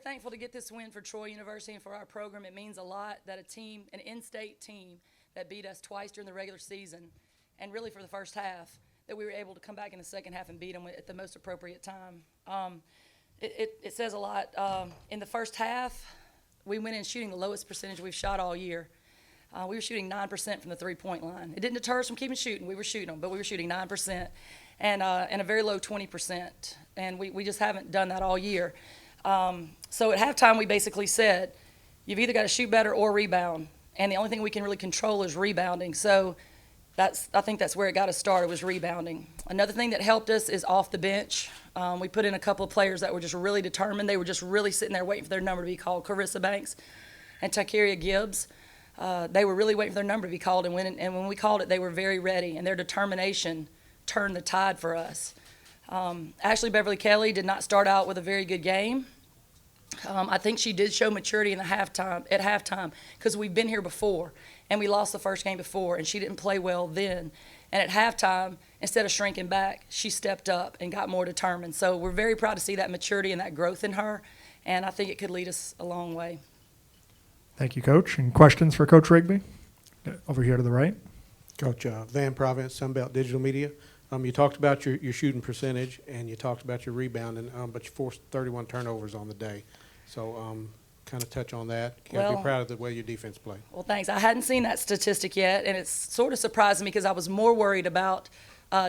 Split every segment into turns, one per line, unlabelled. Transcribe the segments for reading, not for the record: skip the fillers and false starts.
thankful to get this win for Troy University and for our program. It means a lot that a team, an in-state team that beat us twice during the regular season, and really for the first half, that we were able to come back in the second half and beat them at the most appropriate time. It says a lot. In the first half, we went in shooting the lowest percentage we've shot all year. We were shooting 9% from the three-point line. It didn't deter us from keeping shooting. We were shooting them, but we were shooting 9% and a very low 20%. And we just haven't done that all year. So at halftime, we basically said, you've either got to shoot better or rebound. And the only thing we can really control is rebounding. So I think that's where it got us started, was rebounding. Another thing that helped us is off the bench. We put in a couple of players that were just really determined. They were just really sitting there waiting for their number to be called. Carissa Banks and Takeria Gibbs. They were really waiting for their number to be called, and when we called it, they were very ready, and their determination turned the tide for us. Ashley Beverly Kelly did not start out with a very good game. I think she did show maturity at halftime, because we've been here before, and we lost the first game before, and she didn't play well then. And at halftime, instead of shrinking back, she stepped up and got more determined. So we're very proud to see that maturity and that growth in her, and I think it could lead us a long way.
Thank you, Coach. And questions for Coach Rigby? Over here to the right.
Coach, Van Province, Sunbelt Digital Media. You talked about your shooting percentage, and you talked about your rebounding, but you forced 31 turnovers on the day. So kind of touch on that. You got to be proud of the way your defense played.
Well, thanks. I hadn't seen that statistic yet, and it's sort of surprising me because I was more worried about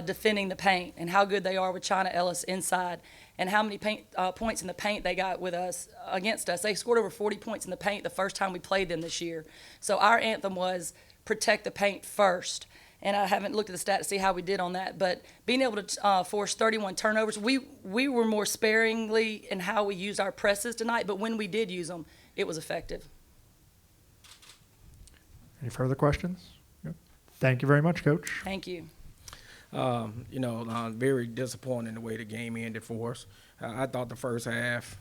defending the paint and how good they are with China Ellis inside and how many points in the paint they got with us against us. They scored over 40 points in the paint the first time we played them this year. So our anthem was protect the paint first. And I haven't looked at the stat to see how we did on that. But being able to force 31 turnovers, we were more sparingly in how we used our presses tonight. But when we did use them, it was effective.
Any further questions? Yep. Thank you very much, Coach.
Thank you.
Very disappointing the way the game ended for us. I thought the first half,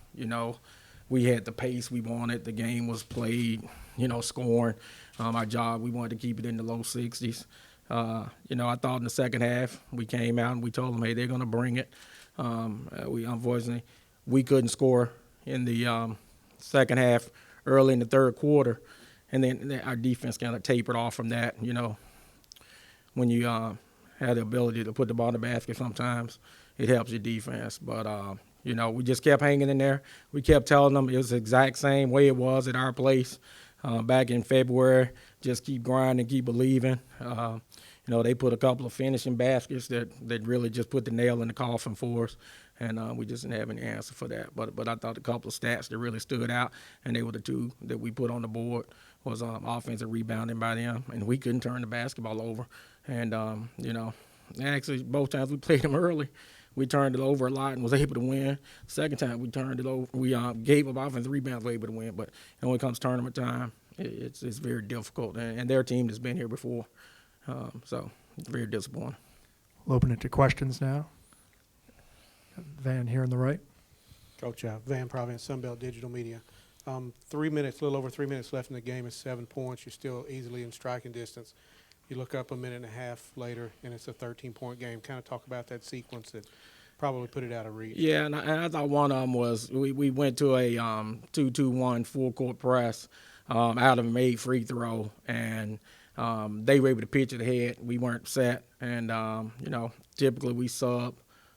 we had the pace we wanted. The game was played, scoring. Our job, we wanted to keep it in the low 60s. I thought in the second half we came out and we told them, hey, they're going to bring it. Unfortunately, we couldn't score in the second half early in the third quarter, and then our defense kind of tapered off from that. When you have the ability to put the ball in the basket, sometimes it helps your defense. But, we just kept hanging in there. We kept telling them it was the exact same way it was at our place back in February. Just keep grinding, keep believing. They put a couple of finishing baskets that really just put the nail in the coffin for us, and we just didn't have any answer for that. But I thought a couple of stats that really stood out, and they were the two that we put on the board, was offensive rebounding by them, and we couldn't turn the basketball over. And, actually both times we played them early, we turned it over a lot and was able to win. Second time we turned it over, we gave up offensive rebounds, were able to win. But when it comes tournament time, it's very difficult. And their team has been here before. So it's very disappointing.
We'll open it to questions now. Van here on the right.
Coach, Van Province, Sunbelt Digital Media. 3 minutes, a little over 3 minutes left in the game. It's 7 points. You're still easily in striking distance. You look up a minute and a half later, and it's a 13-point game. Kind of talk about that sequence that probably put it out of reach.
Yeah, and I thought one of them was we went to a 2-2-1 full-court press out of a made free throw, and they were able to pitch it ahead. We weren't set, and, typically we sub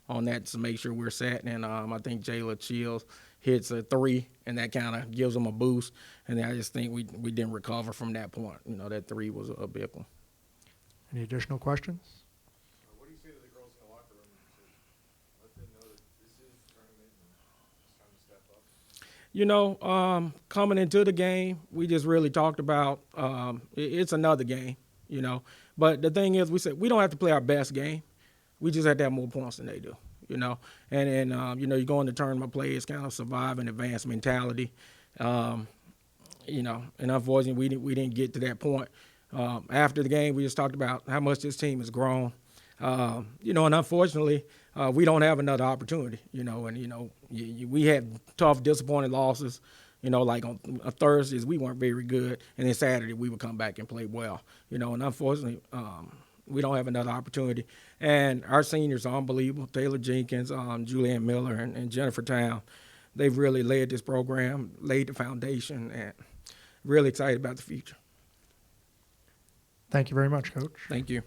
on that to make sure we're set. And I think Jayla Chills hits a three, and that kind of gives them a boost. And I just think we didn't recover from that point. That three was a big one.
Any additional questions?
What do you say to the girls in the locker room to let them know that this is the tournament and it's time to step up?
Coming into the game, we just really talked about it's another game, But the thing is, we said we don't have to play our best game. We just have to have more points than they do, And you go into tournament play, it's kind of survive and advance mentality, And unfortunately, we didn't get to that point. After the game, we just talked about how much this team has grown. And unfortunately, we don't have another opportunity, we had tough, disappointing losses, like on Thursdays, we weren't very good. And then Saturday, we would come back and play well, and unfortunately, we don't have another opportunity. And our seniors are unbelievable. Taylor Jenkins, Julianne Miller, and Jennifer Town. they've really led this program, laid the foundation, and really excited about the future.
Thank you very much, Coach.
Thank you.